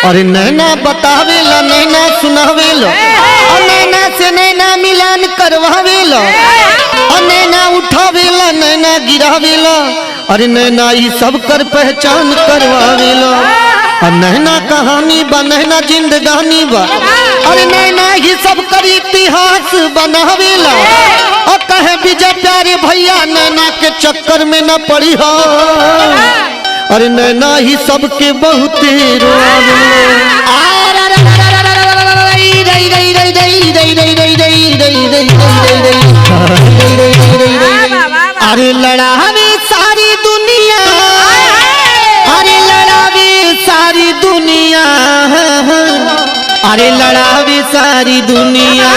अरे नैना बतावेला नैना सुनावेला और नैना से नैना मिलान करवावेला और नैना उठावेला नैना गिरावेला। अरे नैना ही सब कर पहचान करवावेला और नैना कहानी बा नैना जिंदगानी बा। अरे नैना ही सब कर इतिहास बनावेला और कहे विजय प्यारे भैया नैना के चक्कर में न पड़ी हो। अरे नैना ही सबके बहुत अरे लड़ावे सारी दुनिया, अरे लड़ावे सारी दुनिया, अरे लड़ावे सारी दुनिया।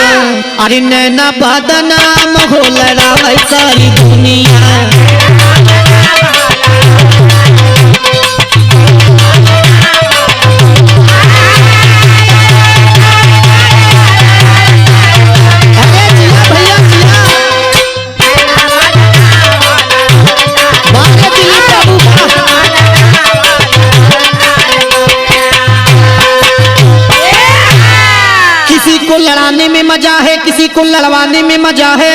अरे नैना बदनाम हो लड़ावे सारी दुनिया। लड़ाने में मजा है, किसी को लड़वाने में मजा है,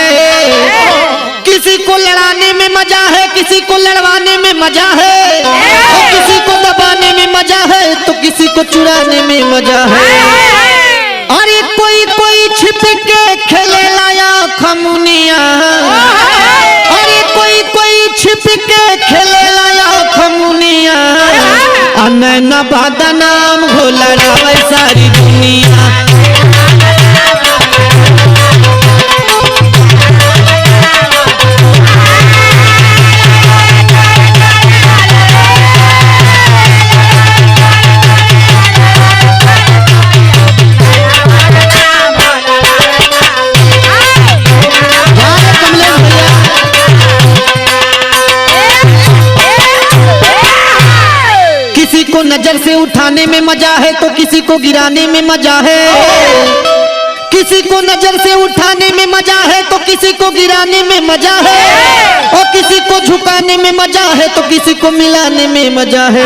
किसी को लड़ाने में मजा है, किसी को लड़वाने में मजा है, और किसी को दबाने में मजा है तो किसी को चुराने में मजा है। अरे कोई कोई छिप के खेले लाया खमुनिया, अरे कोई कोई छिप के खेले लाया खमुनिया। नैना बदनाम हो लड़ावे सारी दुनिया। नजर से उठाने में मजा है तो किसी को गिराने में मजा है, किसी को नजर से उठाने में मजा है तो किसी को गिराने में मजा है, और किसी को झुकाने में मजा है तो किसी को मिलाने में मजा है।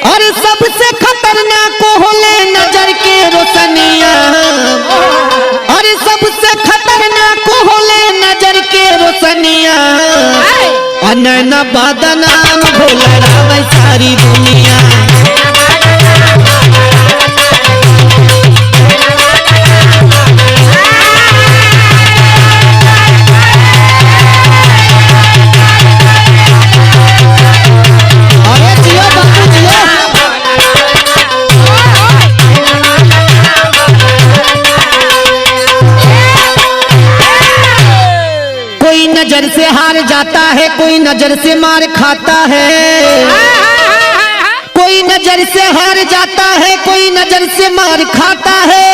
अरे सबसे खतरनाक होले नजर के रोशनिया, अरे सबसे खतरनाक होले नजर के रोशनिया। नैना बदनाम हो लड़ावे सारी दुनिया। नजर से हार जाता है, कोई नजर से मार खाता है, कोई नजर से हार जाता है, कोई नजर से मार खाता है,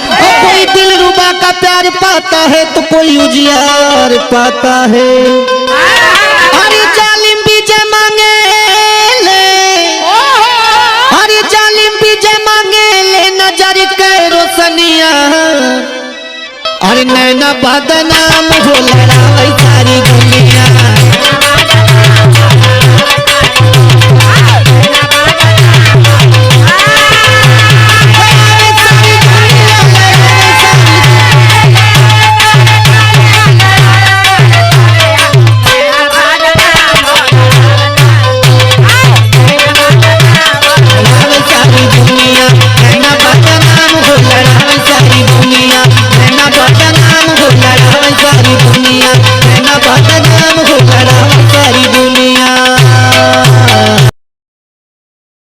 और कोई दिलरुबा का प्यार पाता है तो कोई उजियार पाता है। अरे जालिम विजय मांगे ले, अरे जालिम विजय मांगे ले नजर के रोशनिया। अरे नैना बदनाम हो लड़ावे सारी दुनिया। दुनिया,